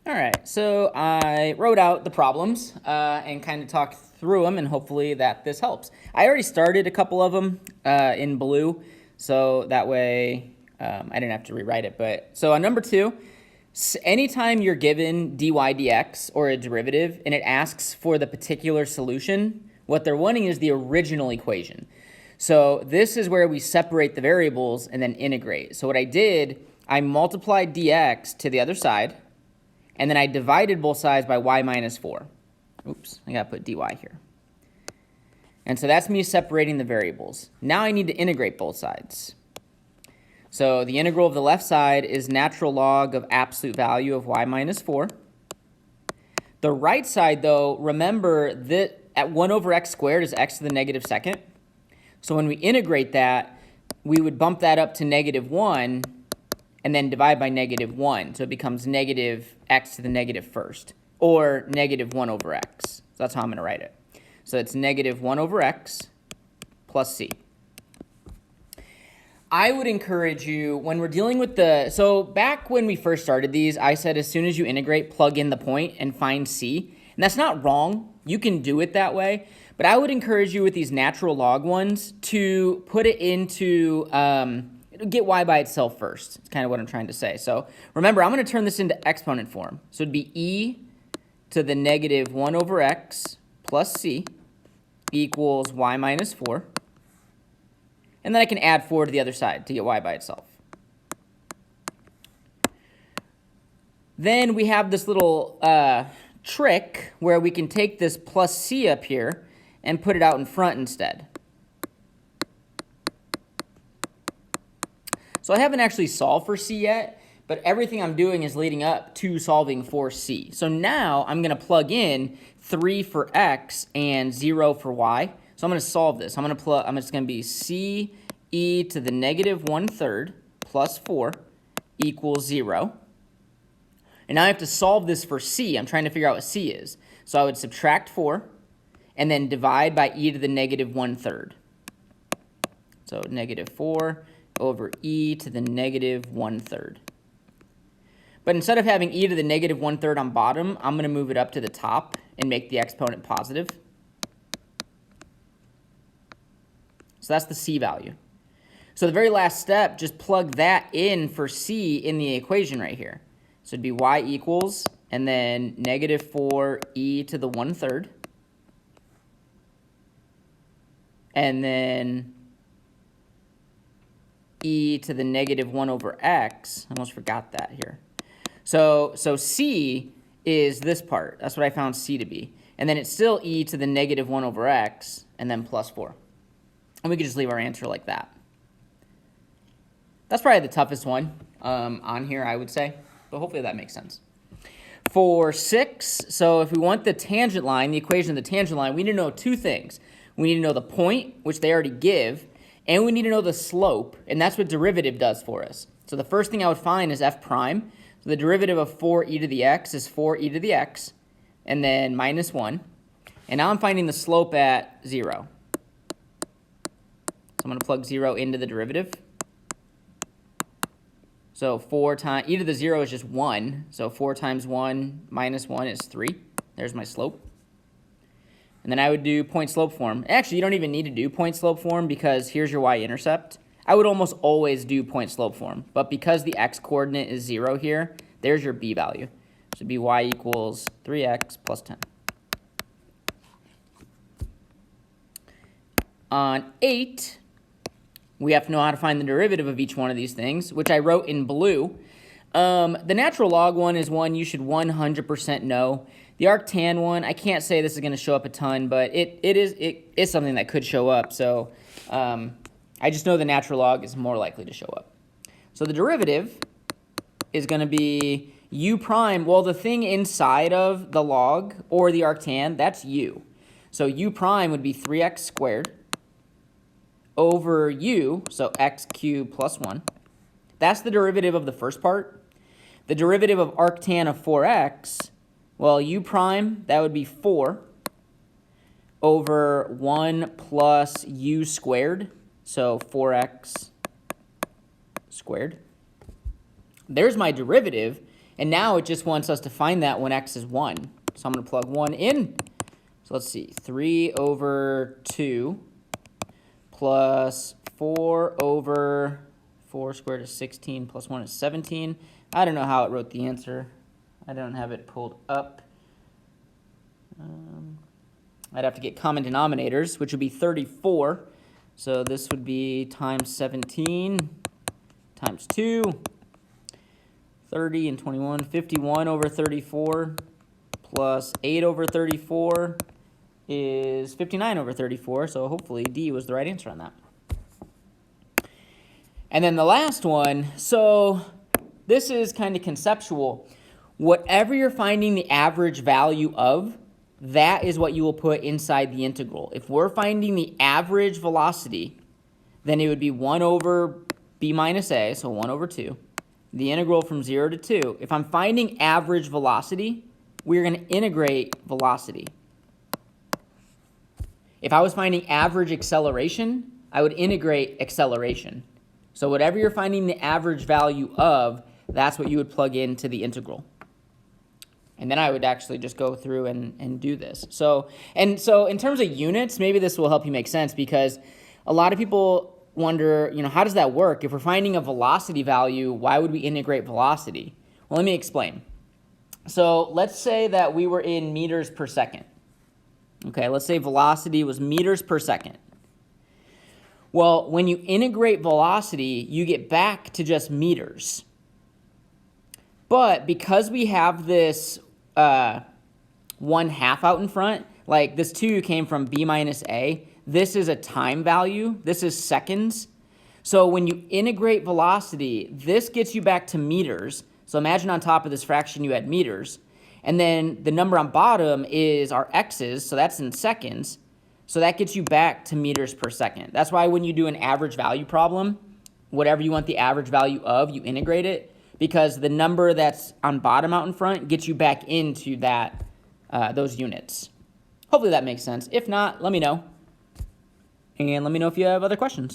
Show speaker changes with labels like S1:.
S1: All right, so I wrote out the problems and kind of talked through them, and hopefully that this helps. I already started a couple of them in blue, so that way I didn't have to rewrite it. But so on number 2, anytime you're given dy dx or a derivative and it asks for the particular solution, what they're wanting is the original equation. So this is where we separate the variables and then integrate. So what I did, I multiplied dx to the other side, and then I divided both sides by y minus 4. Oops, I gotta put dy here. And so that's me separating the variables. Now I need to integrate both sides. So the integral of the left side is natural log of absolute value of y minus 4. The right side, though, remember that at 1 over x squared is x to the negative second. So when we integrate that, we would bump that up to negative 1 and then divide by negative 1. So it becomes negative x to the negative first, or negative 1 over x. So that's how I'm going to write it. So it's negative 1 over x plus c. I would encourage you, when we're dealing with so back when we first started these, I said as soon as you integrate, plug in the point and find c. And that's not wrong. You can do it that way. But I would encourage you with these natural log ones to put it into get y by itself first. It's kind of what I'm trying to say. So remember, I'm going to turn this into exponent form. So it'd be e to the negative 1 over x plus c equals y minus 4. And then I can add 4 to the other side to get y by itself. Then we have this little trick where we can take this plus c up here and put it out in front instead. So I haven't actually solved for c yet, but everything I'm doing is leading up to solving for c. So now I'm going to plug in 3 for x and 0 for y. So I'm going to solve this. I'm just going to be c e to the negative 1/3 plus 4 equals 0. And now I have to solve this for c. I'm trying to figure out what c is. So I would subtract 4 and then divide by e to the negative 1/3. So negative 4 over e to the negative 1/3. But instead of having e to the negative 1/3 on bottom, I'm going to move it up to the top and make the exponent positive. So that's the c value. So the very last step, just plug that in for c in the equation right here. So it'd be y equals, and then negative 4 e to the 1/3. And then e to the negative 1 over x. I almost forgot that here. So c is this part. That's what I found c to be. And then it's still e to the negative 1 over x, and then plus 4. And we could just leave our answer like that. That's probably the toughest one on here, I would say. But hopefully that makes sense. For 6, so if we want the tangent line, the equation of the tangent line, we need to know 2 things. We need to know the point, which they already give, and we need to know the slope, and that's what derivative does for us. So the first thing I would find is f prime. So the derivative of 4e to the x is 4e to the x, and then minus 1. And now I'm finding the slope at 0. So I'm going to plug 0 into the derivative. So 4 times, e to the 0 is just 1. So 4 times 1 minus 1 is 3. There's my slope. And then I would do point-slope form. Actually, you don't even need to do point-slope form because here's your y-intercept. I would almost always do point-slope form. But because the x-coordinate is 0 here, there's your b value. So it'd be y equals 3x plus 10. On 8, we have to know how to find the derivative of each one of these things, which I wrote in blue. The natural log one is one you should 100% know. The arctan one, I can't say this is going to show up a ton, but it is something that could show up. So I just know the natural log is more likely to show up. So the derivative is going to be u prime. Well, the thing inside of the log or the arctan, that's u. So u prime would be 3x squared over u, so x cubed plus 1. That's the derivative of the first part. The derivative of arctan of 4x, well, u prime, that would be 4 over 1 plus u squared, so 4x squared. There's my derivative, And now it just wants us to find that when x is 1. So I'm going to plug 1 in. So let's see, 3 over 2 plus 4 over 4 squared is 16 plus 1 is 17. I don't know how it wrote the answer. I don't have it pulled up. I'd have to get common denominators, which would be 34. So this would be times 17 times 2, 30 and 21, 51 over 34 plus 8 over 34 is 59 over 34. So hopefully D was the right answer on that. And then the last one, so this is kind of conceptual. Whatever you're finding the average value of, that is what you will put inside the integral. If we're finding the average velocity, then it would be 1 over b minus a, so 1 over 2. The integral from 0 to 2. If I'm finding average velocity, we're going to integrate velocity. If I was finding average acceleration, I would integrate acceleration. So whatever you're finding the average value of, that's what you would plug into the integral. And then I would actually just go through and do this. So in terms of units, maybe this will help you make sense, because a lot of people wonder, how does that work? If we're finding a velocity value, why would we integrate velocity? Well, let me explain. So let's say that we were in meters per second. Okay, let's say velocity was meters per second. Well, when you integrate velocity, you get back to just meters. But because we have this 1/2 out in front, like this 2 came from b minus a, this is a time value, this is seconds. So when you integrate velocity, this gets you back to meters. So imagine on top of this fraction you had meters. And then the number on bottom is our x's, so that's in seconds. So that gets you back to meters per second. That's why when you do an average value problem, whatever you want the average value of, you integrate it, because the number that's on bottom out in front gets you back into that those units. Hopefully that makes sense. If not, let me know. And let me know if you have other questions.